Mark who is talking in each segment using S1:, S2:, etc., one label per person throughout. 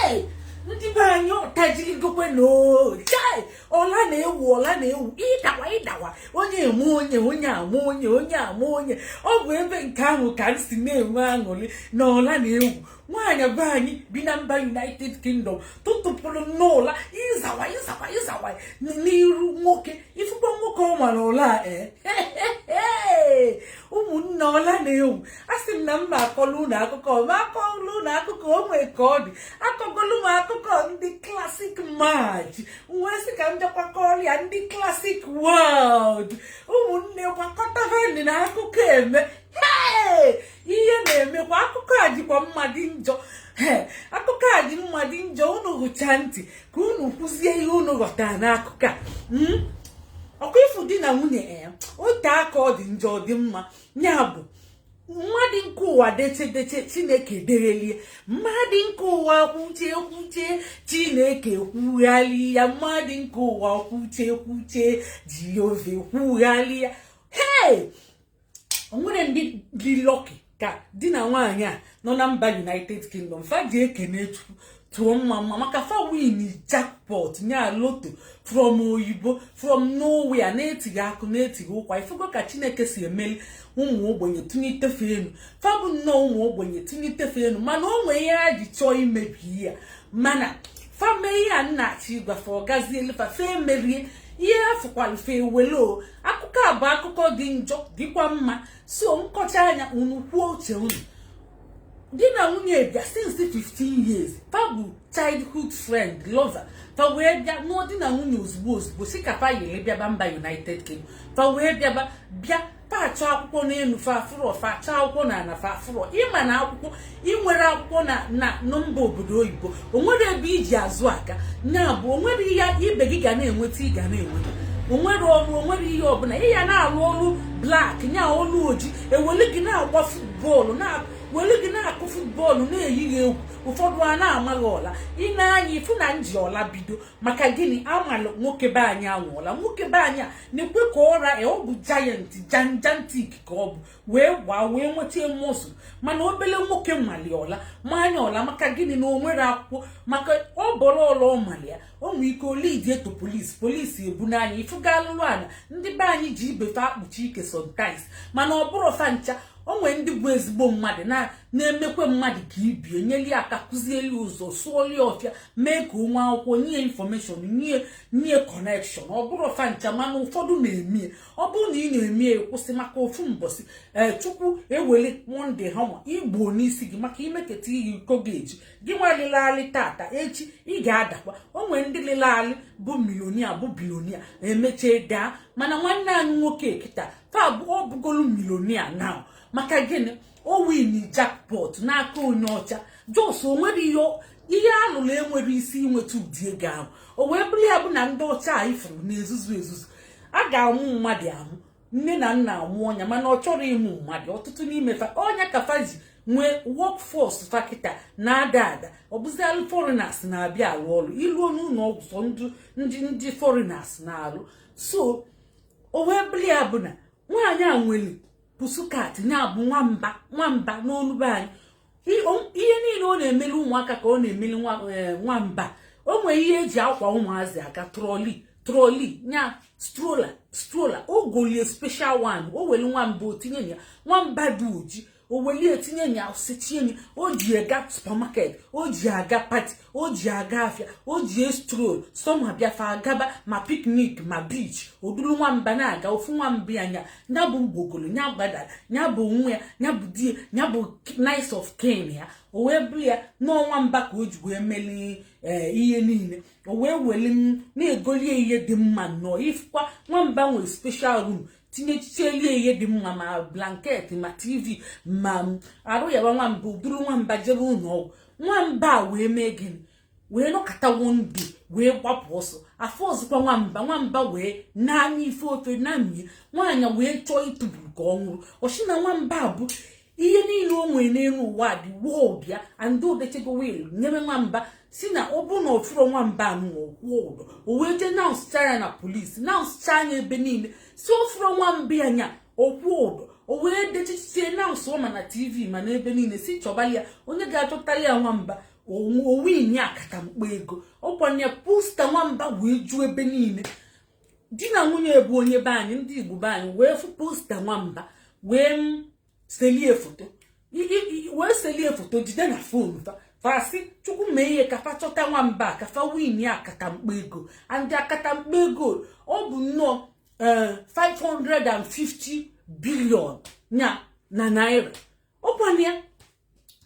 S1: Hey! Ndị be anyị ọtajirigokwe no chai ọla na-ewu ịdawa onye eme onye ama onye ọ bụ ebe nke ahụ ka m si na-enwe aṅụrị na ọla na-ewu nwaanyị be anyị bi na mba United Kingdom tụtụpụrụ n'ụla ịzawa n'iru nwoke ifụkwa nwoke ọ mara ụla ụmụnne ọla na-ewu a sị m na mma akọlụ ụlọ akụkọ ma akọlụ ụlọ akụkọ o nwee ka ọ dị akọgolu m akụkọ ndị klasik match wee sị ka m bịakwakọrọ ya ndị klasik world ụmụnne gbakọtavandị na akụkọ eme ihe na-emekwa akụkọ a jikwa mmadụ njọ akụkọ a ji mmadụ njọ unu gụchaa ntị ka unu kwụzie ihe unu ghọtara n'akụkọ a ọkwa ịfụ di na nwunye ote aka ọ dị njọ ọ dị mma ya bụ mmadụ nke ụwa deche Chineke derelie mmadụ nke ụwa kwuche Chineke kwugharị ya mmadụ nke ụwa kwuche Jehova kwugharị ya o nwere ndị dị lọki ka di na nwaanyị a nọ na mba United Kingdom fa ji ekene Chukwu tụọ mma maka fa win jackpot nya loto from Oyibo from nowhere na-etighị akụ na-etighị ụkwa ifugo ka Chineke si emeli ụmụ ogbenye tụnyitefe enu fa bụ nnọọ ụmụ ogbenye tụnyitefe enu mana o nwee ihe ha ji chọọ imebi ya mana fa mee ihe a nna-achị ịgwafe ọgazielu fa emerie ihe afụkwalife welo akụkọ a bụ akụkọ dị njọ dịkwa mma so nkọcha anya unu kwuo uche unu di na nwunye bịa since 15 years fa bụ childhood friend lover fa wee bịa nụọ di na nwunye ozugbo si ka fa yiri bịaba mba United Kingdom fa wee bịa fa achọ akwụkwọ n'elu fa afụrọ fa achọ akwụkwọ na ana fa afụrọ ịma na akwụkwọ inwere akwụkwọ na mba obodo oyibo onwere ebe iji azụ aka nya bụ onwere ihe ibe gị ga na-enweta ị ga na-enweta onwere ọrụ onwere ihe ọbụla ị ya na-arụ ọrụ blak nya olu oji eweli gị na-agba futbọọlụ welu gị na-akụ futbọọlụ na-eyighị egwu ụfọdụ a na-amaghị ọla ị na-anya ifu na nji ọla bido maka gịnị amalụ nwoke be anyị anwụọla nwoke be anyị a na-ekwe ka ọra ọ bụ gigantic ka ọ bụ wee gbaa wee nweta mụsụ mana obele nwoke mali ọla manya ọla maka gịnị na o nwere akwụkwọ maka ọ bọrọ ọla ọmali ya o nwere ike olidie to polisi ebu n'anya ifuga alụlụ ana ndị be anyị ji ibefe akpuchi ike sometimes mana ọ bụrụ fa ncha o nwere ndị bụ ezigbo mmadụ na-emekwe mmadụ ka ibie nyeli aka kụzieli ụzọ sụọli ọfịa mee ka onwe akwụkwọ nye infọmeshọn nye kọnekshọn ọ bụrụ fancha mana ụfọdụ na-emie ọ bụrụ na ị na-emie kwụsị maka ofu mbọsị Chukwu ewele monde ha nwa igbo n'isi gị maka imeketa ihe iko ga-eji gị nwa lelealị tata echi ị ga-adakwa o nwere ndị lelealị bụ milonia bụ bilonia emechie daa mana nwanne anyị nwoke kịta fa ọ bụgolu milonia na maka gịnị o win jackpot n'aka onye ọcha jos onwere ihe alụlụ enwere isi inweta ụdị ego ahụ o wee bụrụ ya bụ na ndị ọcha a ifuru na-ezuzu a ga-amụ mmadụ amụ nne na nna amụ ọnya mana ọ chọrọ ịmụ mmadụ ọtụtụ n'ime fa ọnya ka fa ji nwee workforce fakịta na-ada ọ bụzialụ foreigners na-abịa arụ ọrụ iluo n'ụlọ ọgwụ sọ ndị foreigners na-alụ so o wee bụrụ ya bụ na nwaanyị a nwere pusukat na-abụ nwamba n'olube anyị ihe niile ọ na-emeli ụmụaka ka ọ na-emeli nwamba o nwere ihe eji akwa ụmụazị aka troli nya strola o golie special one o weli nwamba otinye ya nwamba dị oji o weli etinye ya osechie o ji aga supermarket o ji aga party o ji aga afịa o ji stroll sọma bịafa agaba ma picnic ma beach oduru nwamba na-aga ofu nwamba anya nya bụ mgbogolo nya gbadara nya bụ nwa ya nya bụ die nya bụ nice of kin ya o wee bụ ya n'ọnwa mba ka o ji wee meli ihe niile o wee weli na-egolie ihe dị mma nnọọ ifukwa nwamba nwere special room tinyechichelie ihe dị mma ma blanket ma tv ma arụ ya nwamba oburu nwamba jebe ụlọ ọgwụ nwamba wee mee gịnị wee nọkọta wonde wee gbapụ ọsọ afọ ọzọkwa nwamba wee n'anya ife ofe na mmiri nwaanyị wee chọọ ịtụburu ka ọ nwụrụ ọchị na nwamba bụ ihe niile o nwere n'elu ụwa dị world ya and odechego wil nyere nwamba si na ọ bụ na ọfụrụ nwamba anụọkwụ o wee jee na-asụcha ya na polisi na-asụcha anya ebe niile si ofụrụ nwamba anya okwu ụdọ o wee dechichie na-asụọ ma na tv ma n'ebe niile si chọbali ya onye ga-achọtali ya nwamba owin ya akatamkpo ego ọkwanye posta nwamba wee ju ebe niile di na nwunye bụ onye be anyị ndị Igbo be anyị wee fụ posta nwamba wee selie foto jide na fon fasi chukwu mee ihe ka fa chọta nwamba ka fa win ya akatamkpo ego and akatamkpo ego ọ bụ nnọọ 550 billion na naira ọkwanye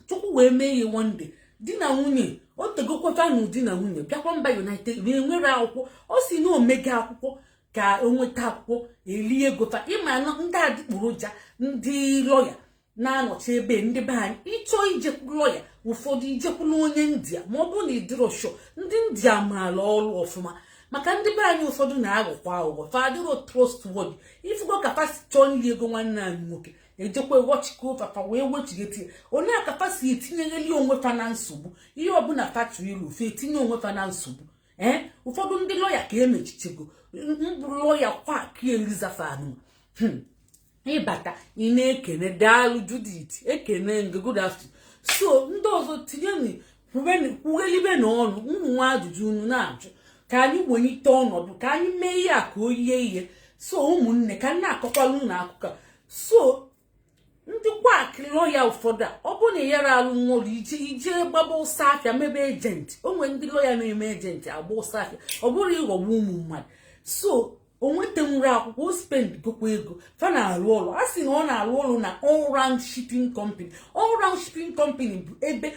S1: chukwu wee mee ihe one day di na nwunye o tegokwa na di na nwunye bịakwa mba United wee nwere akwụkwọ o si na omega akwụkwọ ka o nweta akwụkwọ eli ego fa ịma ndị adịgboroja ndị lọya na-anọchi ebe ndị be anyị ịchọ ijekwu lọya ụfọdụ ijekwula onye India ma ọ bụrụ na ịdịrọ shọ ndị India maara ọrụ ọfụma maka ndị be anyị ụfọdụ na-aghọkwa aghụghọ fa adịrọ trustworthy ifugo ka fa si chọọ nri ego nwanne anyị nwoke ejekwa wọchiko fafa wee wechigetie onye akafa si etinyereli onwe fa na nsogbu ihe ọbụla factory ilu fe etinye onwe fa na nsogbu ụfọdụ ndị lọya ka emechichego mbụ lọya kwaki Elizafan ịbata ị na-ekene daalụ Judith ekene nge good afternoon so ndị ọzọ tinye kwughelibe na ọnụ ụmụ nwa ajụjụ unu na-ajụ ka anyị wenite ọnọdụ ka anyị mee ihe a ka o yie ihe so ụmụnne ka nna akọkwala unu akụkọ so ndị kwakịrị lọya ụfọdụ a ọ bụrụ na yara alụ nwụrụ ije gbaba ụsa afịa mebe ejenti o nwere ndị lọya na-eme ejenti agba ụsa afịa ọ bụrụ ịghọgbu ụmụ mmadụ so o nweta nwere akwụkwọ o spend gokwa ego fa na-arụ ọrụ a sị na ọ na-arụ ọrụ na all round shipping company bụ ebe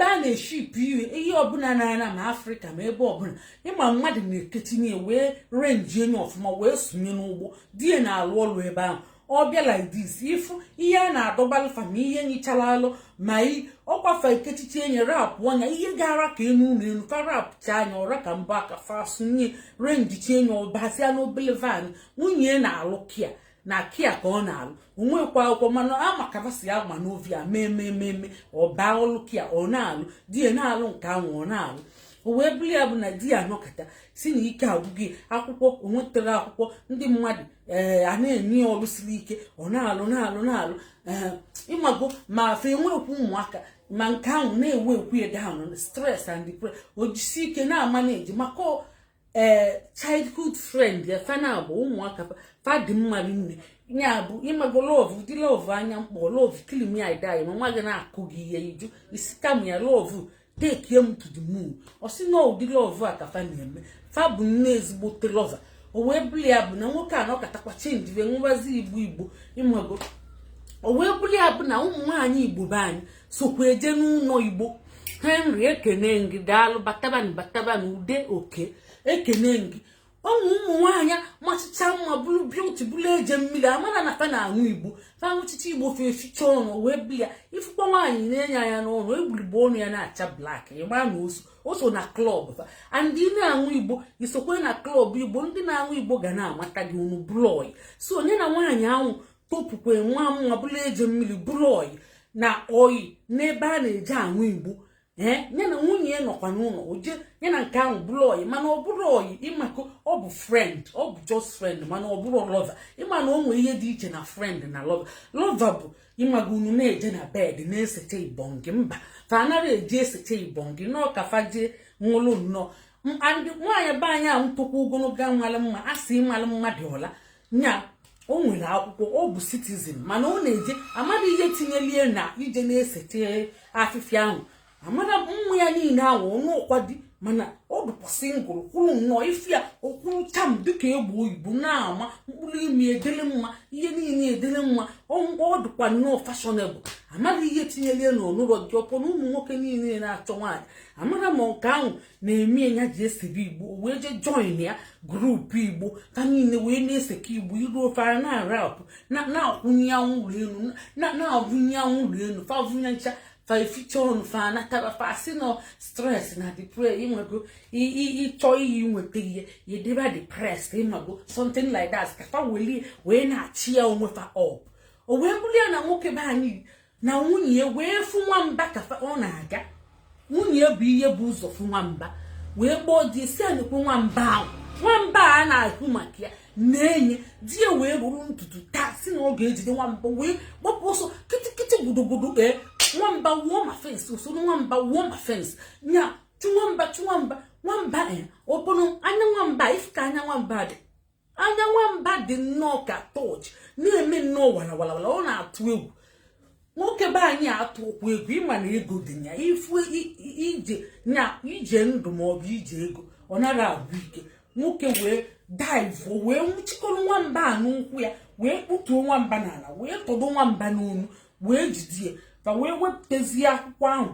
S1: a na-eship ihe ọbụla na-ana ma Afrịka ma ebe ọbụla ịma mmadụ na-eketinye wee renji enye ọfụma wee sonye n'ụgbọ di ya na-arụ ọrụ ebe ahụ ọ bịa like this ifu ihe a na-adọbalụfa ma ihe nyichara alụ ma ọkwafa ekechiche enye rapụ anya ihe gara ka enu ụlọ elu fa rapụcha anya ọra ka mbụ aka fasunye renjicha enye ọbazia n'obele van nwunye na-alụ kia ka ọ na-alụ onwekwa akwụkwọ mana amakavasi agba n'ovi a mee ọba ọlụ kia ọ na-alụ di ya na-alụ nke ahụ ọ na-alụ o wee bụrụ ya bụ na di ya nọkọta si na ike agwụghị akwụkwọ o nwetara akwụkwọ ndị mmadụ a na-enye ya ọrụ siri ike ọ na-alụ ịmago ma fe enwekwu ụmụaka ma nke ahụ na-ewe ekwu ya down stress and depression o jisi ike na-amaneji maka childhood friend ya fana bụ ụmụaka fadị mmadụ nne ya bụ ịmago love ụdị love anya mkpọ love kill me I die ma nwa gị na-akụ gị ihe iju isi kam ya love take him to the moon ọ sị na ụdị love a ka fa na-eme fa bụ nne ezigbote lover o wee bụrụ ya bụ na nwoke a nọkatakwa chenji wee nwebazi igbo ịmago o wee bụrụ ya bụ na ụmụ nwaanyị Igbo be anyị sokwa eje n'ụlọ Igbo Henry ekene gị daalụ bataban ude oke ekene gị ụmụ nwaanyị machicha mma bụrụ beauty bụrụ eje mmiri amara na fa na-aṅụ Igbo fa nwụchicha Igbo fe eficha ọnụ wee bịa ifukwa nwaanyị na-enye anya n'ọnụ egbuligbo ọnụ ya na-acha blak ịgba na oso na klọb fa andị na-aṅụ Igbo isokwe na klọb Igbo ndị na-aṅụ Igbo ga na-amata gị unu bụrụ oyi so onye na nwaanyị ahụ topukwe nwa mma bụrụ eje mmiri bụrụ oyi na oyi n'ebe a na-eje aṅụ Igbo nye na nwunye ya nọkwa n'ụlọ oje nye na nke ahụ bụrụ oyi mana ọ bụrụ oyi ịmako ọ bụ friend ọ bụ just friend mana ọ bụrụ lover ịma na o nwere ihe dị iche na friend na lover bụ ịmago unu na-eje na bed na-esete ibongi mba fa anaghị eji esete ibongi nọọ ka fa jee nwụrụ nnọọ nwaanyị be anyị ahụ tụkwa ogologo nwale mma a sị ịmalụ mmadụ ọla nya o nwere akwụkwọ ọ bụ citizen mana ọ na-eje amara ihe tinyelie na ije na-esete afịfịa ahụ amara mmụ ya niile ahụ ọnụ ọkwadi mana ọ dụkwa singụl kwuru nnọọ ife ya okwuru cham dịka egbe oyibo na-ama mkpụrụ imi edele mma ihe niile edele mma ọ dụkwa nnọọ fashionable amara ihe tinyelie na ọnụrọ gị ọpọ na ụmụ nwoke niile na-achọ nwaanyị amara ma nke ahụ na-eme ya ji esebe Igbo wee je join ya grupu Igbo ka niile wee na-eseka Igbo iru ofara na-arapụ na-akwụnye anwụrụ elu na-avụnye anwụrụ elu favụnye ncha ificha ọnụ fa natara fa si na stress na depression ịnwego ịchọ iyi nweta ihe yedeba depressed ịmago something like that ka fa wee na-achị ya onwe fa up o wee bụrụ ya na nwoke be anyị na nwunye wee fụ nwamba ka ọ na-aga nwunye bụ ihe bụ ụzọ fụ nwamba wee gbọọ di si a na-ekwu nwamba a na-ekwu maka ya na-enye di ya wee ruru ntutu taa si na ọ ga-ejide nwamba wee gbapụ ọsọ kịtịkịtị gbudugburu Nwamba wo ma fence so no nwamba wo ma fence nya nwamba obono anya nwamba ifika anya nwamba de anya nwamba de no ka touch na-eme no wala ọ na-atụ egwu nwoke ba anyị atụ okwu egwu ịma na ego dị nya ifu ije ndụ ma ọ bụ ije ego ọ nara agwụ ike nwoke wee dive wee nwụchikọrọ nwamba n'ụkwụ ya wee kputuo nwamba n'ala wee tọdo nwamba n'onu wee jidie fa wee wepụtazie akwụkwọ ahụ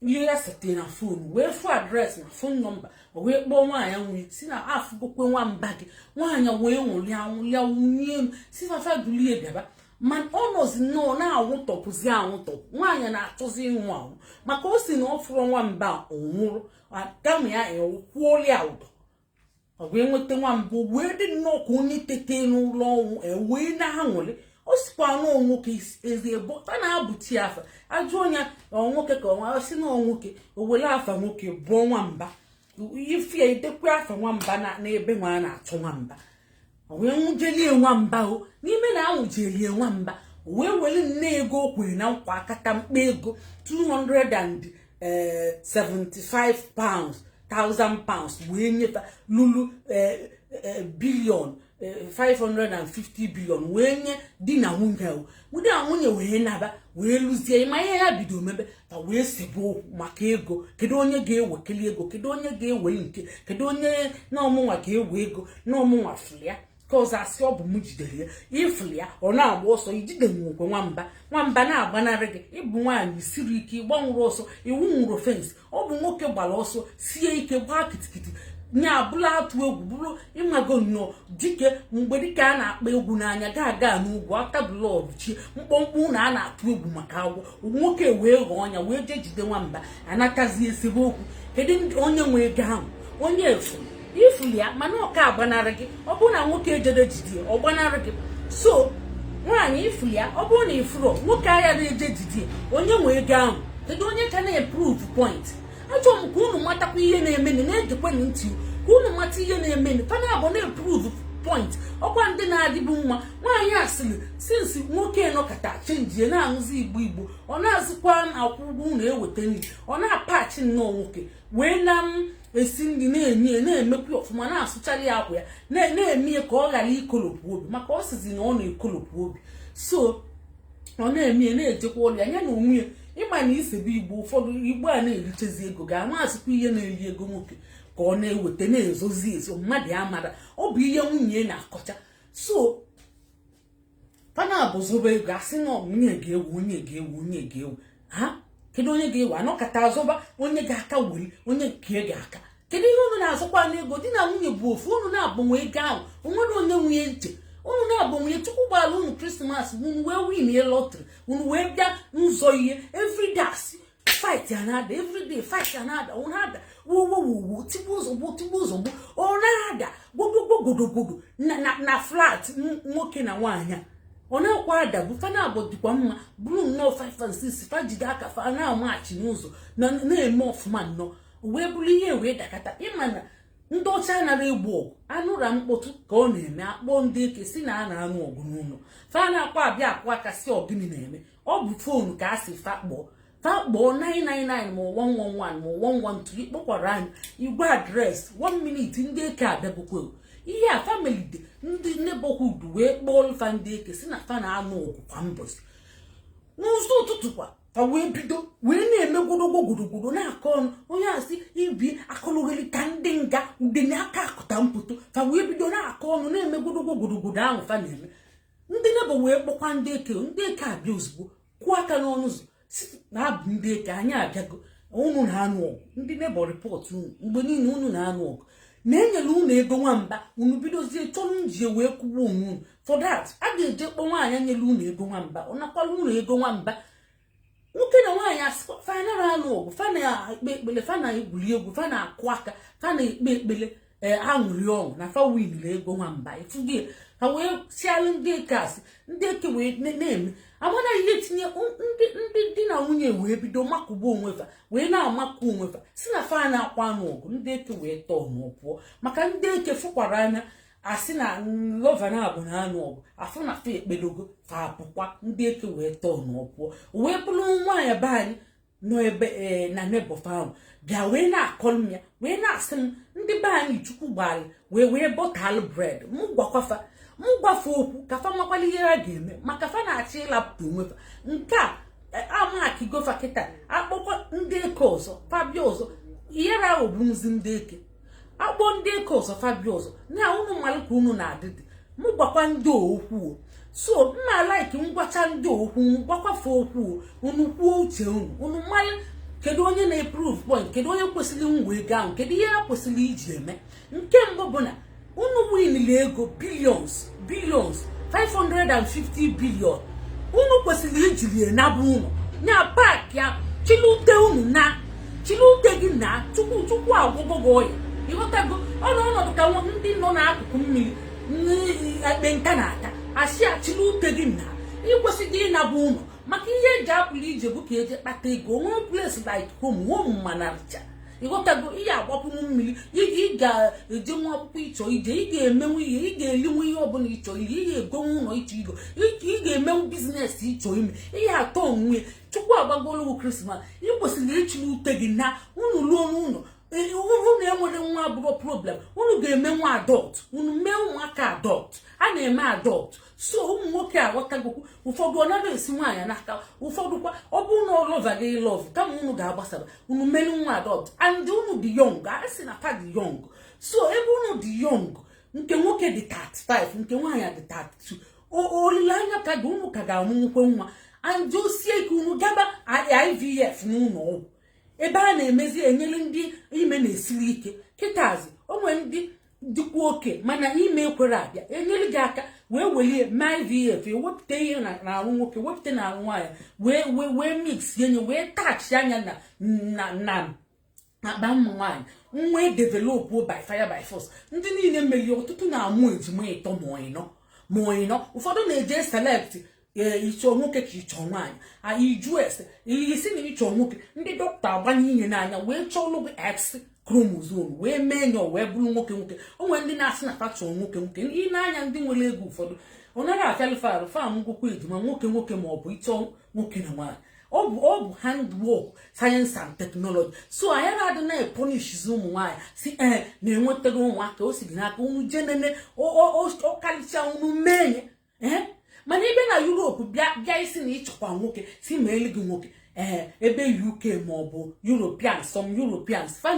S1: ihe ya sete na phone wee fụ adreesị na phone number wee kpọọ nwaanyị nwee si na afụgokwe nwamba gị nwaanyị wee nwụrịa wunye elu si fafa dulie bịaba man ọ nọzi nnọọ na-anwụtọpụzi anwụtọpụ nwaanyị na-achọzi ịnwụ anwụ maka o si na ọ fụrụ nwamba ọ nwụrụ kama ya kwuolia ụdọ ọ wee nweta nwamba wee dị nnọọ ka onye tete n'ụlọ ọnwụ wee na-aṅụrị o sikwa nwoke ezi ebo ta na-abụti afa ajụ onye nwoke ka ọnwa si na nwoke o were afa nwoke bụọ nwamba ifie idekwa afa nwamba n'ebe nwa na-achọ nwamba wee nwụjelie nwamba o n'ime na anwụjelie nwamba wee were nne ego kwere na nkwa akata mkpa ego 275 pounds 1000 pounds wee nyefa lulu billion 550 billion wee nye di na nwunye o di na nwunye wee naba wee lụzie ịma ihe ya bido mebe ka wee sebe okwu maka ego kedu onye ga-ewekeli ego kedu onye ga-ewe nke kedu onye na ọmụnwa ga-ewe ego na ọmụnwa flia ka ọzọ asị ọ bụ m jidere ya iflia ọ na-agba ọsọ ijide nwokwe nwamba na-agbanarị gị ịbụ nwaanyị siri ike ịgbanwụrụ ọsọ iwu nwụrụ fensị ọ bụ nwoke gbara ọsọ sie ike gbaa kitikiti nya abụla atụ egwu bụrụ ịmago nnọọ dike mgbe dike a na-akpa egwu n'anya ga-aga n'ugwu atabụlọdụ chi mkpọmkpụ na a na-atụ egwu maka agwọ nwoke wee ghọọ ọnya wee jee jide nwamba anatazi esebe okwu kedu onye nwe ego ahụ onye efu ifuli ya mana ọka agbanarị gị ọ bụrụ na nwoke ejede jide ọ gbanarị gị so nwaanyị ifuli ya ọ bụrụ na ifuro nwoke agha na-eje jide onye nwe ego ahụ kedu onye ka na-eprove point ajọ m ka unu matakwa ihe na-emeni na-egekwenụ ntị ka unu mata ihe na-emeni fana abụ na-eprove point ọkwa ndị na-adịbụ mma nwaanyị asịrị sinsi nwoke nọkọta chenjie na-aṅụzi igbo ọ na-azụkwa akwụkwọ unu eweta nri ọ na-apachi nnọọ nwoke wee esi nri na-enye na-emekwa ọfụma na-asụchara ya akwa ya na-eme ka ọ ghara ikolopụ obi maka ọ sizi na ọ na-ekolopụ obi so ọ na-eme na-ejekwa ọrụ ya nya na onwe ya ịma na isebe igbo ụfọdụ igbo a na-erichezi ego ga-ama asịkwa ihe na-eri ego nwoke ka ọ na-eweta na-ezozi ezo mmadụ ya mara ọ bụ ihe nwunye na-akọcha so fana abụzoba ego asị na onye ga-ewu ha kedu onye ga-ewu anọkata azọba onye ga-aka weri onye nke ga-aka kedu ihe unu na-azụkwa n'ego di na nwunye bụ ofu unu na-agbanwe ego ahụ onwere onye nwunye nche unu na-agbanwe tupu gbala unu krismas unu wee win lọtrị unu wee bịa nzọ ihe everyday fight another everyday fight another unada wo tibu ozugbo ọ na-ada gogogogogogo na flat nwoke na nwaanyị ọ na-akwa ada bụ fana abụ dịkwa mma bụrụ nnọọ 5 and 6 fa jide aka fa na-amachi n'ụzọ na-eme ọfụma nnọọ wee bụrụ ihe wee dakata ịma na ndị ọcha anara egbu ọgụ anụra mkpọtụ ka ọ na-eme akpọ ndị eke si na a na-anụ ọgụ n'ụlọ fa na-akwa abịa akụ aka si ọgịnị na-eme ọ bụ foonu ka a si fakpọọ 999 ma 111 ma 112 ikpọkwara anyị igwe adreesị 1 minute ndị eke abịagokwe ihe a famili ndị neighborhood wee kpọọ ifa ndị eke si na fa na-anụ ọgụ kwa mbọchị n'ụzọ ụtụtụ kwa fa wee bido wee na-eme gwodogogodogodo na-akọ ọnụ onye asị ibi akọlụgheri ka ndị nga udenye aka akụta mpụtụ fa wee bido na-akọ ọnụ na-eme gwodogogodogodo ahụ fa na-eme ndị nebo wee kpọkwa ndị eke abịa ozugbo kwụọ aka n'ọnụ ụzọ na-abụ ndị eke anyị abịago unu na-anụ ọgụ ndị nebo rịpọt unu mgbe niile unu na-anụ ọgụ na-enyere unu ego nwamba unu bidozie chọrọ njie wee kwụgbu onwe unu for that a ga-eje kpọ nwaanyị nyere unu ego nwamba ọ nakwara unu ego nwamba nwoke na nwaanyị asịkwa fanara anụ ọgụ fana ekpe ekpele fana egwuri egwu fana akụ aka fana ekpe ekpele aṅụrị ọṅụ na fa winere ego nwamba ifugie ha wee sialụ ndị eke asị ndị eke wee na-eme amana ihe tinye ndị di na nwunye wee bido makụgbu onwefa wee na-amakụ onwefa si na fa na-akwa anụ ọgụ ndị eke wee tọọ n'ọpụọ maka ndị eke fụkwara anya asina lova na abu na anu afu na fe ekpedogo fa apukwa ndị eke wee tọọ n'ọpụọ wee bụrụ nwa ya bani no ebe na nebo fa bia wee na akọlmia wee na asem ndị bani chukwu gbali wee bottle bread mu gwakwafa okwu ka fa makwali ihe a ga-eme maka fa na-achị ịlapụta onwe fa nke a amaki gofa kita akpọkọ ndị eke ọzọ fabia ọzọ ihe ra obunzi ndị eke akpọ ndị eke ọzọ fabia ọzọ na unu malika unu na-adịdị mụ gwakwa ndị okwu so mma like ngwacha ndị okwu gwakwafa okwu unu kwuo uche unu mali kedu onye na-approve point kedu onye kwesịrị ngwa ego ahụ kedu ihe ha kwesịrị iji eme nke mbụ bụ na unu winile ego billions 550 billion unu kwesịrị ijiri na bụ unu nya park ya chilute unu na chilute gị na chukwu agwụgwọ ya ịghọtago ọnọdụ ka ndị nọ n'akụkụ mmiri ekpe nka na-ata asị achilute gị na ịkwesịghị ịnabụ unu maka ihe eji apụrụ ije bụ ka eje kpata ego onwe place like home manarcha ịghọtago ihe agbapụrụ mmiri ị ga-eje nwa akwụkwọ ịchọ ije ị ga-emenwu ihe ị ga-elinwu ihe ọbụla ịchọ ihe ị ga-egonwu ụlọ ịchọ igo ị ga-emenwu biznes ịchọ ime ihe atọ onwe chukwu agbagologo krismas ị kwesịrị ịchịrị ute gị na unu ruo n'ụlọ unu enwere nwa abụrụ problem unu ga-eme nwa adult unu mee ụmụaka adult a na-eme adult so ụmụ nwoke aghọtagokwu ụfọdụ ọ naghị esi nwaanyị n'aka ụfọdụ kwa ọ bụ na ọlọva gị love kama unu ga-agbasara unu menu nwa adult and unu dị young a sị na fa dị young so ebe unu dị young nke nwoke dị 35 nke nwaanyị dị 32 olileanya ka gị unu ka ga-amụnwukwe nwa and osie ike unu gaba IVF n'ụlọ ọgwụ ebe a na-emezi enyere ndị ime na-esiri ike kịtazi onwe ndị dịkwa oke mana ime ekwere abịa enyere gị aka wee welie ma IVF ewepụta ihe na-arụ nwoke wepụta na-arụ nwaanyị wee mix yenye wee tachi anya na akpa ụmụ nwaanyị nwa developụ by fire by force ndị niile mmeri ọtụtụ na-amụ ejima ịtọ ma ịnọ ụfọdụ na-eje select ịchọ nwoke ka ịchọ nwaanyị iju ese isi na ịchọ nwoke ndị dọkịta agbanye ihe n'anya wee chọọ gị X chromosome wee mee nyo wee bụrụ nwoke onwe ndị na-asị na fachọ nwoke ị na-anya ndị nwere ego ụfọdụ ọ naghị afịalụfe arụ fam ngwụkwa ejima nwoke ma ọ bụ ịchọ nwoke na nwaanyị ọ bụ handwork science and technology so anyị na-adị na-eponishizi ụmụ nwaanyị si na-enwetaghị ụmụaka o si gị n'aka unu jenene ọkalịcha unu menye mana ebe na Europe bịa isi na ịchọkwa nwoke si ma eli gị nwoke ebe UK ma ọ bụ Europeans some Europeans fa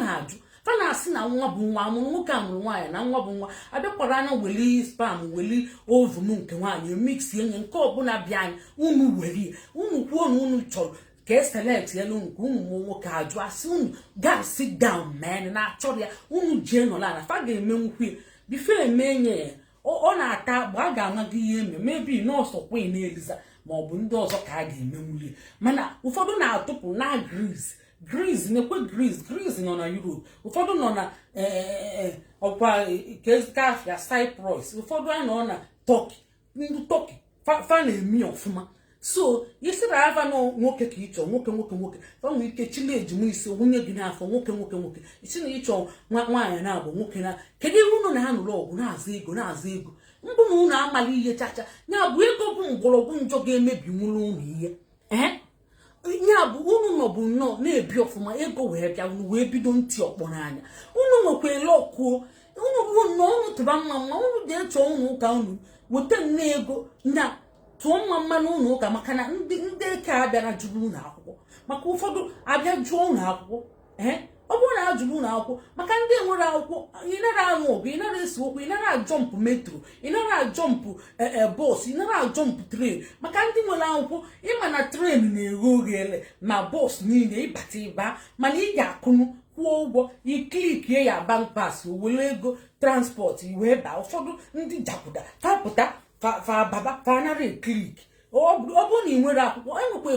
S1: na-asị na nwa bụ nwa amụrụ nwoke amụrụ nwaanyị na nwa bụ nwa abịakwara anya weli spam weli ovum nke nwaanyị mix enye nke ọbụla bịa anyị unu weli unu kwuo na unu chọrọ ka eselect elu nke unu nwoke ajụ asị unu ga sit down man na-achọrọ ya unu jee nọla na fa ga-eme nwukwu bifo emenye ya ọ na-ata agba a ga-amaghị ihe eme mebi nọọsụ kwe na-eliza ma ọ bụ ndị ọzọ ka a ga-emenwuli mana ụfọdụ na-atụpụ na Greece na-ekwe Greece nọ na Europe ụfọdụ nọ na ọkwa kezikafia Cyprus ụfọdụ a nọ na Turkey ndị Turkey fa na-eme ọfụma so isiri ava na nwoke ka ịchọ nwoke fa nwere ike chile ejima isi nwunye gị n'afọ nwoke isi na ịchọ nwaanyị na-abụ nwoke na kedu ihe unu na-anụrụ ọgụ na-azụ ego mbụ na unu amali ihe chacha ya bụ ego bụ mgbọrọgwụ njọ ga-emebi nwụrụ unu ihe ya bụ unu nọbụ nnọọ na-ebi ọfụma ego wee bịa unu wee bido ntị ọkpọ n'anya unu nwekwara ọkụo unu bụ nnọọ unu tụba mma unu ga-echọ unu ụka unu weta nne ego na tụọ mma n'ụlọ ụka maka na ndị eke abịara jụrụ ụlọ akwụkwọ maka ụfọdụ abịa jụọ ụlọ akwụkwọ ọ bụrụ na a jụrụ ụlọ akwụkwọ maka ndị nwere akwụkwọ ị nara anụ ọgụ ị nara esi okwu ị nara ajọmpụ metro ị nara ajọmpụ bọs ị nara ajọmpụ tren maka ndị nwere akwụkwọ ịma na tren na-eghe oghele ma bọs niile ịbata ịba mana ị ga-akụnụ kwụọ ụgwọ iklikie ya bank pass were ego transport wee baa ụfọdụ ndị japụta fapụta baba fanara klik ọ bụrụ na ị nwere akwụkwọ enwekwa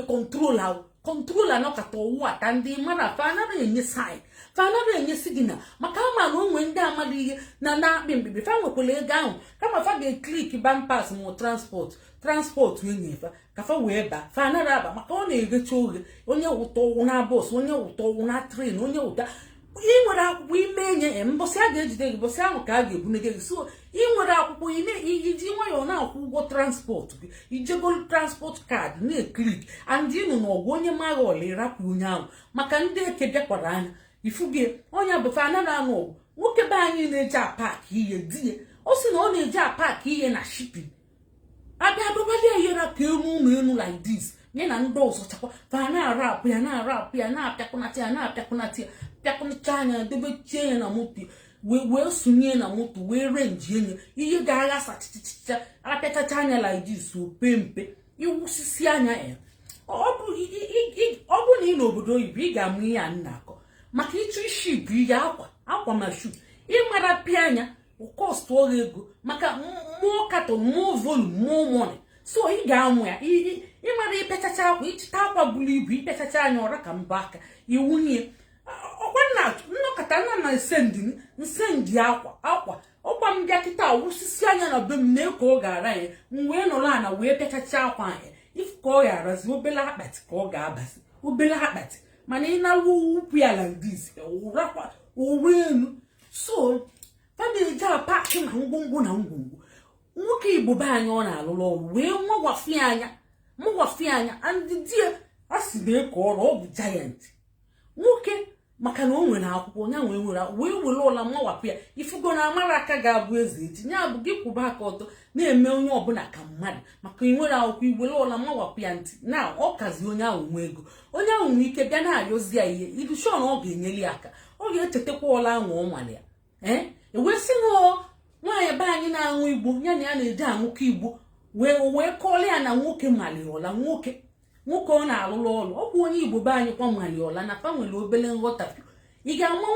S1: kọntrola nọkata ọwụ ata ndị mara fanara enye saịn fanara enye signal maka ama na onwe ndị amara ihe na-akpị mbibi fa nwekwara ego ahụ kama fa ga-eklik bampas ma transport enyefa ka fa wee baa fanara aba maka ọ na-egecha oghe onye ụtọ ọwụ na bọs onye ụtọ ọwụ na tren onye ụta ị nwere akwụkwọ ime enye mbọsị a ga-ejide gị bọsị ahụ ka a ga-ebunye gị. So ị nwere akwụkwọ iji nwayọọ na-akwụ ụgwọ transport gị, ijegolu transport card na-eklik and ịnụ n'ọgwụ onye magha ọla ịrapụ onye ahụ maka ndị eke bịakwara anya ifugie onye bụfa anaghị anụ ọgwụ. Nwoke be anyị na-eji apak ihe di ya o si na ọ na-eji apak ihe na shipping abịa dobalia ihe na ka enu like this nye na ndị ọzọ chakwa fa na-arapụ ya na-apịakwụnata ya na-apịakwụnata ya pịakwụncha anya debechie ya na moto wee sonye na moto wee renji enye ihe ga-aghasa chichichicha apịachacha anya like this ope mpe iwusisi anya ya. Ọ bụ na ị n'obodo oyibo ị ga-amụ ihe a na-akọ maka ịchụ isi bụ ihe akwa ma shu ịmara pịa anya ụkọstụ ọrụ ego maka mmụọ katọn mmụọ volum mmụọ mọni. So ị ga-amụ ya ịmara ịpịachacha akwa ịchịta akwa buru ibu ịpịachacha anya ọra ka mbọ aka iwunye ọkwa nnọkọta nna na nsendi akwa ọkwa m bịa kịta wụsisi anya na be m na-eko ọ ga-ara ya m wee nọrọ ana wee pịachacha akwa anya if ka ọ ga-arazi obele akpati ka ọ ga-abazi obele akpati mana ị na-arụ ukwu ya like this ụrakwa owe elu. So fa na-eji apaki na ngwongwo na ngwongwo. Nwoke Igbo be anyị ọ na-alụrụ ọrụ wee mụgwafi anya and die a si na-eko ọrụ ọ bụ giant nwoke maka na o nwere akwụkwọ nya wee were ụla mwapụ ya ifugo na amara aka ga-abụ eze echi nya bụ gị kwụba aka ọtọ na-eme onye ọbụla ka mmadụ maka ị nwere akwụkwọ iwere ụla mwapụ ya ntị na ọ kazi onye ahụ nwe ego. Onye ahụ nwee ike bịa na-ayọzi ya ihe idushọ na ọ ga-enyeli aka ọ ga-echetakwa ụla ahụ ọ nwale ya ewesị na nwaanyị be anyị na-aṅụ igbo ya na ya na-eji aṅụkọ igbo wee kọọla ya na nwoke maliola nwoke ọ na-alụrụ ọrụ ọ bụ onye Igbo be anyị kwa maliola na fa nwere obele nghọtafio. Ị ga-ama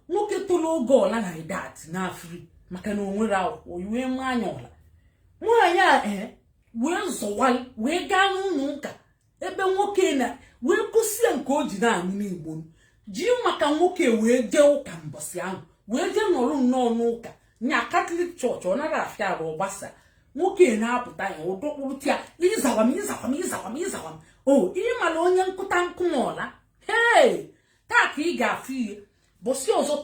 S1: nwoke toro oge ọla na idat na afri maka na o nwere akwụkwọ iwe nwa anya ọla nwaanyị a wee zọwalị wee gaa n'ụlọ ụka ebe nwoke na wee gosie nke o ji na-aṅụ n'Igbo ji maka nwoke wee jee ụka mbọsị ahụ wee jee nọrọ nnọọ n'ụka nya Katọlik chọọchị ọ naghị afịa arụ ọgbasa nwoke na-apụta ya ụdọkpụrụta ya ịzawam ihe mara onye nkụta nkụmọla taa ka ị ga-afụ ihe bọsị ọzọ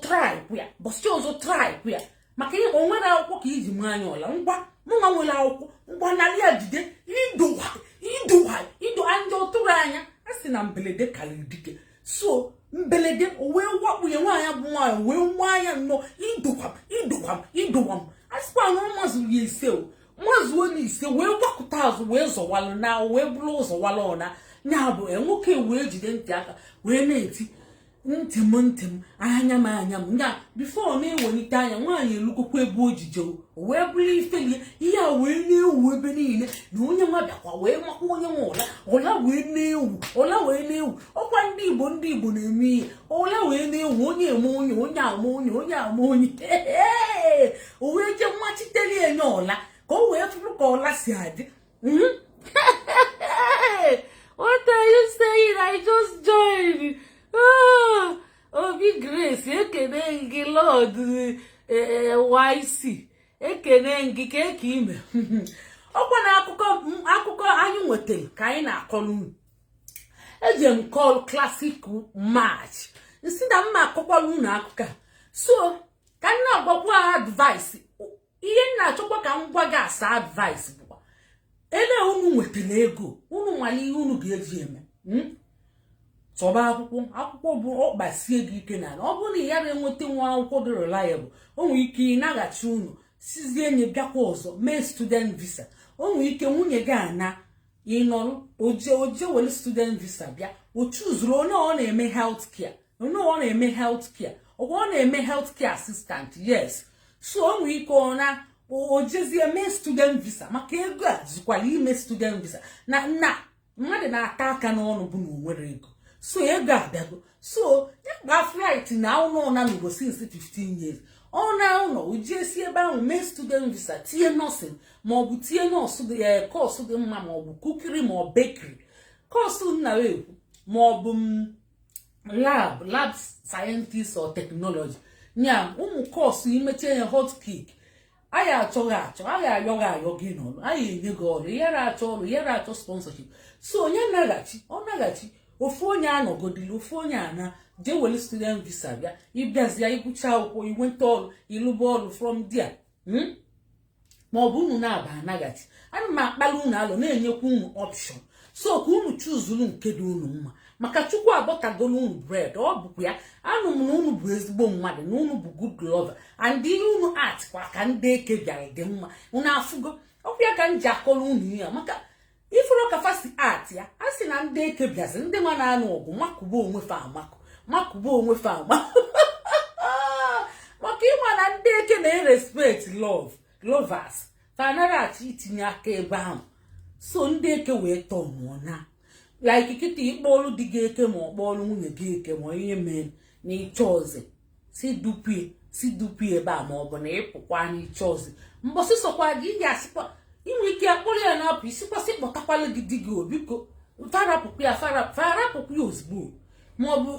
S1: traịpụ ya maka ihe o nwere akwụkwọ ka iji mee anya ọla ngwa mụnwa nwere akwụkwọ ngwa narị ya jide ido ndị ọtụrụ anya a sị na mbelede karịrị dike. So mbelede o wee wakpunye nwaanyị bụ nwaanyị wee nwa anya nnọọ idowam a sịkwa na ọ mazụrụ ya ise nwazuo n'ise wee gbakọta azụ wee zọwalụ na wee bụrụ ụzọ wala ọna nya bụ nwoke wee jide ntị aka wee na-eti ntị m anya m nya bifo ọ na-ewelite anya nwaanyị elukokwa ebe ojije o wee bụrụ ifelie ihe a wee na-ewu ebe niile na onye nwa bịakwa wee makwa onye nwa ọla wee na-ewu ọkwa ndị Igbo na-eme ihe ọla wee na-ewu onye eme onye ama onye o wee je mmachitere enye ọla ka o wee fụrụ ka ọla si adị. What are you saying? I just joined. Obi Grace, ekene gị Lord YC, ekene gị ka eke ime. Ọkwa na akụkọ anyị nwetara ka anyị na-akọrọ unu. Eji m call classic match. Nsi na mma akọkwara unu akụkọ. So, ka m na-agwakwa advice. Ihe na-achọkwa ka m gwa gị asa advice bụkwa ele unu nwetara ego unu nwale ihe unu ga-eji eme tọba akwụkwọ bụ ọkpasie gị ike na ọ bụrụ na ị ya na-enweta nwa akwụkwọ dị reliable o nwere ike ịnaghachi unu sizie enye bịakwa ọzọ mee student visa o nwere ike nwunye gị ana ịnọrọ oje were student visa bịa o chuzuru onye ọ na-eme health care ọ na-eme health care assistant yes. So o nwere ike ọ na ojezie mee student visa maka ego a zikwara ime student visa na mmadụ na-ata aka n'ọnụ bụ na o nwere ego so ego abịago so ya gba flight na ụlọ na n'Igbo since 15 years ọ na ụlọ ojie si ebe ahụ mee student visa tie nursing maọbụ tie nọọsụ kọọsụ dị mma maọbụ kukiri maọbụ bakery kọọsụ nna ekwu maọbụ lab scientist or technology nya ụmụ kọọsụ imeche ya hot cake anyị achọghị anyị ayọ gị n'ọrụ anyị enye gị ọrụ ihe achọ ọrụ ihe achọ sponsorship so onye naghachi ofu onye anọgodili ofu onye ana je wele student visa bịa ịbịazi ya ịgụcha akwụkwọ inweta ọrụ ịlụba ọrụ from there ma ọ bụ unu na-aba anaghachi ana m akpali unu alụ na-enyekwa unu option so ka unu chuzuru nke dị unu mma maka Chukwu abọtagolo unu bread ọ bụkwa ya anụ m na unu bụ ezigbo mmadụ na unu bụ good lover and ihe unu art kwa ka ndị eke bịara dị mma unu afụgo ọkwa ya ka m ji akọrọ unu ya maka ifuru ka fasti art ya a sị na ndị eke bịazi ndị nwa na-anụ ọgụ makụba onwe fa amakụ makụba onwe fa amakụ maka ịma na ndị eke na-respect lovers fa anaghị itinye aka ebe ahụ so ndị eke wee tọnụọ na like kịta ịkpọọlụ dị gị eke ma ọ kpọọlụ nwunye gị eke ma ihe mere na ịchọ ọzọ si dupie ebe a ma ọ bụ na ịpụkwa n'iche ọzọ mbọsị sọkwa gị ị ga-asịkwa inwe ike akpọrọ ya na-apụ isikwasị kpọtakwala gị di gị obiko farapụkwa ya ozugbo ma ọ bụ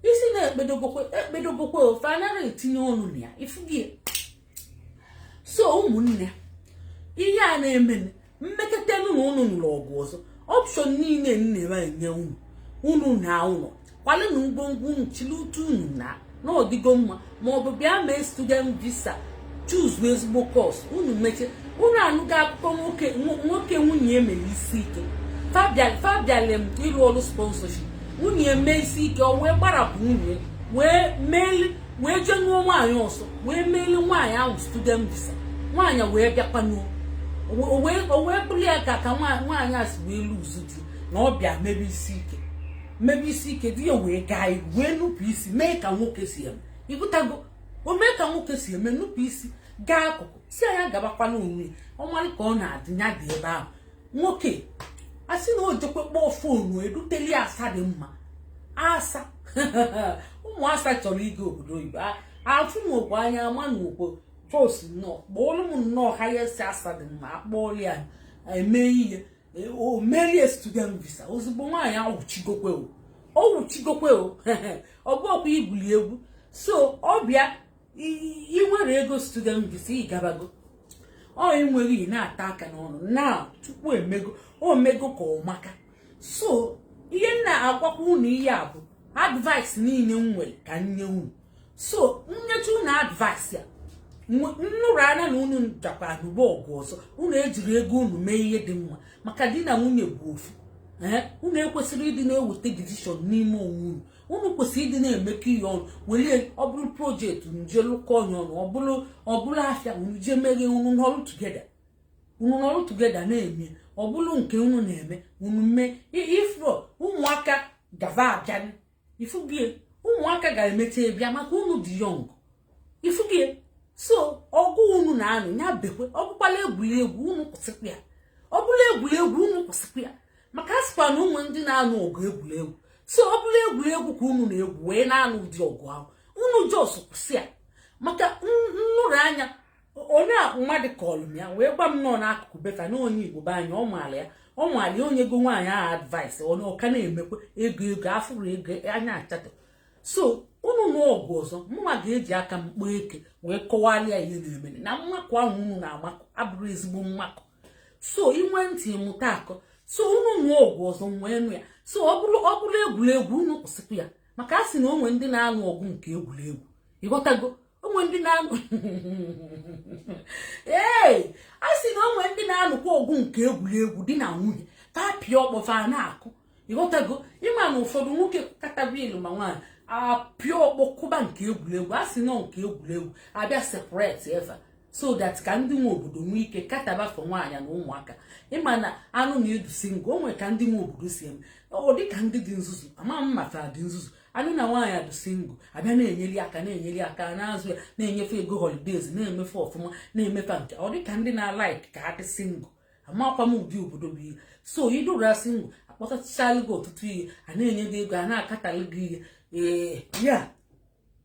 S1: isi na-ekpedobokwe ofe anaghị etinye ọnụ na ya ifugi so ụmụnne ihe a na-eme mmekọta na unu nụrụ ọgụ ọzọ option niile nne nye unu na ụlọ kwalụ na ngwongwo unu chili utu unu na n'ọdịgo mma ma ọ bụ bịa mee student visa choose ezigbo course unu meche unu anụga akụkọ nwoke nwunye mere isi ike fabiale m ịrụ ọrụ sponsorship nwunye mee isi ike o wee gbarapụ nwunye wee jee nụọ nwaanyị ọsọ wee meeli nwaanyị ahụ student visa nwaanyị wee bịakwa n'o o wee bụrụ ya ka nwaanyị asị wee luzu di na ọ bịa mebe isi ike di ya wee gaa iru wee nupụ isi mee ka nwoke si eme ịgụtago o mee ka nwoke si eme nupụ isi gaa akụkụ si anya gabakwana onwe ọmalị ka ọ na-adị ya dị ebe ahụ nwoke asị na o jekwe kpọọ fonu eduteli asa dị mma asa ụmụ asa chọrọ ịga obodo oyibo afụ m okwu anya ama na okwu jos nnọọ kpọọlụ m nnọọ ha ya si asa dị mma akpọọlụ ya eme ihe o merie student visa ozugbo nwaanyị awụchigokwe ọ bụ ọkwa ibuli egwu so ọ bịa ị nwere ego student visa ị gabago ọ enweghị ị na-ata aka n'ọnụ na tupu omego ka ọmaka so ihe na-agwakwa unu ihe a bụ advice niile m nwere ka nye unu so nyecha unu advice ya nnụrụ anya na unu jakwa anụba ọgụ ọzọ unu ejiri ego unu mee ihe dị mma maka di na nwunye bụ ofu unu ekwesịrị ịdị na-eweta decision n'ime onwe unu kwesịrị ịdị na-emekọ ihe ọnụ were ọ bụrụ projekti nje lụkọ onye ọnụ ọ bụrụ afịa unu je meghe unu nọrụ tugeda na-eme ọ bụrụ nke unu na-eme unu mee ifro ụmụaka gava abịa ifugie ụmụaka ga-emecha ebịa maka unu dị yọng ifugie so ọgụ unu na-anụ ya bekwe ọ bụkwala egwuregwu unu kwụsịkwa ya ọ bụla egwuregwu unu kwụsịkwa ya maka asịkwa na ụmụ ndị na-anụ ọgụ egwuregwu so ọ bụla egwuregwu ka unu na-egwu wee na-anụ ụdị ọgụ ahụ unu jos kwụsị ya maka nnụrụ anya onye mmadụ kọlụ m ya wee gwa m nọ n'akụkụ befa na onye Igbo be anyị ọ maala ya onye go nwaanyị ahụ advice ọka na-emekwa ego afụrụ ego anya achatọ so unu n'ọgụ ọzọ mma ga-eji aka m kpọọ eke wee kọwalịa ihe na-eme na mmakụ ahụ unu na-amakụ abụrụ ezigbo mmakụ so inwe ntị mụta akọ so unu n'ọgụ ọzọ nwee nụ ya so ọ bụrụ egwuregwu unu kwụsịkwa ya maka a sị na onwe ndị na-anụ ọgụ nke egwuregwu ịghọtago onwe ndị na-anụ a sị na onwe ndị na-anụkwa ọgụ nke egwuregwu di na nwunye ka apịa ọkpọfa na-akụ ịghọtago ịma na ụfọdụ nwoke katabilu ma nwaanyị apịa ọkpọ kụba nke egwuregwu a sị nọ nke egwuregwu abịa separate eva so that ka ndị nwe obodo nwee ike katabafọ nwaanyị na ụmụaka ịma na anụ na-edu singo o nwere ka ndị nwe obodo si eme ọ dị ka ndị dị nzuzu ama m mafara dị nzuzu anụ na nwaanyị adụ singo abịa na-enyeli aka na-azụ ya na-enyefe ego holidays na-emefe ọfụma na-emefe nke ọ dị ka ndị na-alaik ka ha dị singo amakwa m ụdị obodo bụ ihe so idura singo akpọtachachala gị ọtụtụ ihe a na-enye gị ego a na-akatalụ gị ihe ya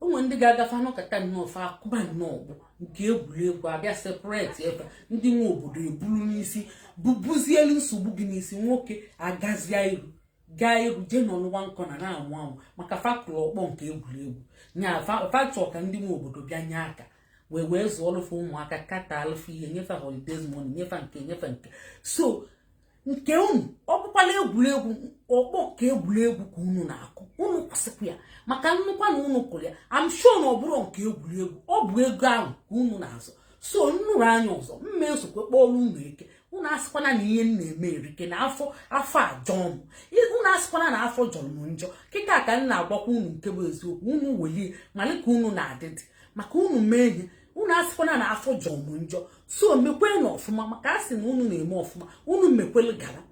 S1: onwe ndị ga-agafe anọkọta nnọọ fa akụba nnọọ ọgbụ nke egwuregwu abịa separate ebe ndị nwe obodo eburu n'isi bubuzielu nsogbu gị n'isi nwoke agazia gaa iru jee n'ọnụwa nkọ na-anwụ anwụ maka fakụrụ ọkpọ nke egwuregwu nya fachọ ka ndị nwe obodo bịa nye aka wee zụọ ọlụfụ ụmụaka kata alụfụ ihe nyefe holidays money nyefe nke so nke unu ọ bụkwa akụkwala egwuregwu ọkpọ ka egwuregwu ka unu na-akụ unu kwụsịkwa ya maka nnukwu na unu kụrụ ya am sure na ọ bụrụ nke egwuregwu ọ bụ ego ahụ ka unu na-azụ so nnụrụ anya ọzọ mma esokwe kpọrọ unu eke unu asịkwana na ihe na-eme erike na afọ ajọ m unu asịkwana na afọ jọrọ m njọ kịta ka m na-agwakwa unu nke bụ eziokwu unu welie malika unu na-adịdị maka unu mee ihe unu asịkwana na afọ jọrọ m njọ so mekwe na ọfụma maka a sị na unu na-eme ọfụma unu mekwele gara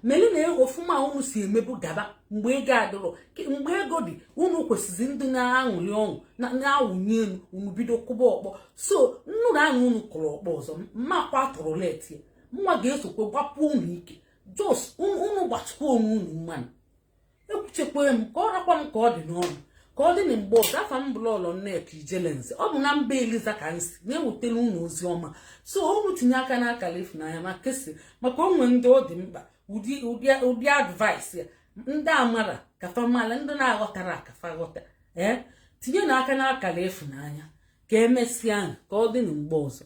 S1: meli na ọfụma unu si emebu gaba mgbe ego adịrọ mgbe ego dị unu kwesịrị ndị na-aṅụrị ọṅụ na-awụnye elu unu bido kụba ọkpọ so nnụrụ ahụ unu kụrụ ọkpọ ọzọ mmakwa atụrụ leti mma ga-esokwe gbapụ unu ike jos unu gbachikwa onwe unu mmanụ ekwuchekwa m ka ọ rakwa m ka ọ dị n'ọnụ ka ọ dị na mgbe ọzọ afa m bụla ụlọ nneka ijelenze ọ bụ na mba eliza ka nsi na-ewetara unu ozi ọma so unu tinye aka n'akara Ifunanya ma kesi maka onwe ndị ọ dị mkpa ụdị advice ya ndị amara kafamala ndị na-aghọtara akafa ghọta tinye n'aka n'akara Ifunanya ka emesịa ka ọ dị na mgbe ọzọ